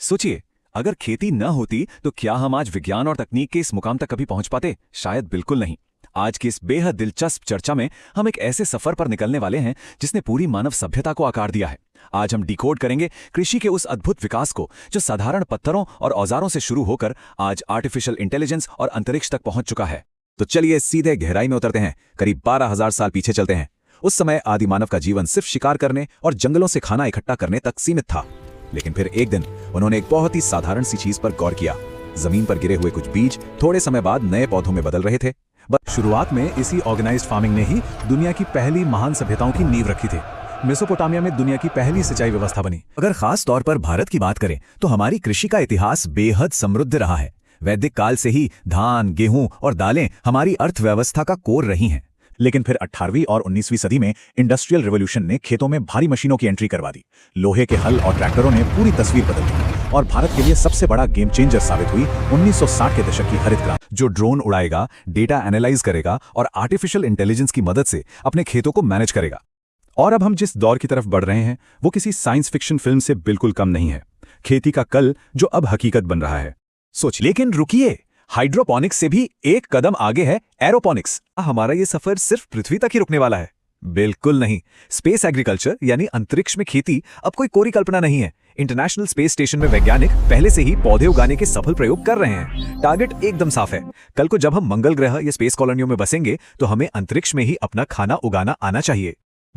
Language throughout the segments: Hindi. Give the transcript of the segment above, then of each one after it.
सोचिए, अगर खेती न होती तो क्या हम आज विज्ञान और तकनीक के इस मुकाम तक कभी पहुंच पाते? शायद बिल्कुल नहीं। आज की इस बेहद दिलचस्प चर्चा में हम एक ऐसे सफर पर निकलने वाले हैं जिसने पूरी मानव सभ्यता को आकार दिया है। आज हम डिकोड करेंगे कृषि के उस अद्भुत विकास को जो साधारण पत्थरों और औजारों से शुरू होकर आज आर्टिफिशियल इंटेलिजेंस और अंतरिक्ष तक पहुंच चुका है। तो चलिए सीधे गहराई में उतरते हैं, करीब 12,000 साल पीछे चलते हैं। उस समय आदि मानव का जीवन सिर्फ शिकार करने और जंगलों से खाना इकट्ठा करने तक सीमित था। लेकिन फिर एक दिन उन्होंने एक बहुत ही साधारण सी चीज पर गौर किया। जमीन पर गिरे हुए कुछ बीज थोड़े समय बाद नए पौधों में बदल रहे थे। बस शुरुआत में इसी ऑर्गेनाइज्ड फार्मिंग ने ही दुनिया की पहली महान सभ्यताओं की नींव रखी थी। मेसोपोटामिया में दुनिया की पहली सिंचाई व्यवस्था बनी। अगर खास तौर पर भारत की बात करें तो हमारी कृषि का इतिहास बेहद समृद्ध रहा है। वैदिक काल से ही धान, गेहूं और दालें हमारी अर्थव्यवस्था का कोर रही हैं। लेकिन फिर 18वीं और 19वीं सदी में इंडस्ट्रियल रिवॉल्यूशन ने खेतों में भारी मशीनों की एंट्री करवा दी। लोहे के हल और ट्रैक्टरों ने पूरी तस्वीर बदल दी और भारत के लिए सबसे बड़ा गेम चेंजर साबित हुई 1960 के दशक की हरित क्रांति, जो ड्रोन उड़ाएगा, डेटा एनालाइज करेगा और आर्टिफिशियल इंटेलिजेंस की मदद से अपने खेतों को मैनेज करेगा। और अब हम जिस दौर की तरफ बढ़ रहे हैं वो किसी साइंस फिक्शन फिल्म से बिल्कुल कम नहीं है। खेती का कल जो अब हकीकत बन रहा है। सोच, लेकिन रुकिए, हाइड्रोपोनिक्स से भी एक कदम आगे है एरोपोनिक्स। हमारा ये सफर सिर्फ पृथ्वी तक ही रुकने वाला है? बिल्कुल नहीं। स्पेस एग्रीकल्चर यानी अंतरिक्ष में खेती अब कोई कोरी कल्पना नहीं है। इंटरनेशनल स्पेस स्टेशन में वैज्ञानिक पहले से ही पौधे उगाने के सफल प्रयोग कर रहे हैं। टारगेट एकदम साफ है। कल को जब हम मंगल ग्रह या स्पेस कॉलोनियों में बसेंगे तो हमें अंतरिक्ष में ही अपना खाना उगाना आना चाहिए।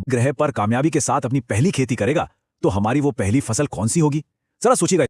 ग्रह पर कामयाबी के साथ अपनी पहली खेती करेगा तो हमारी वो पहली फसल कौन सी होगी? जरा सोचिएगा।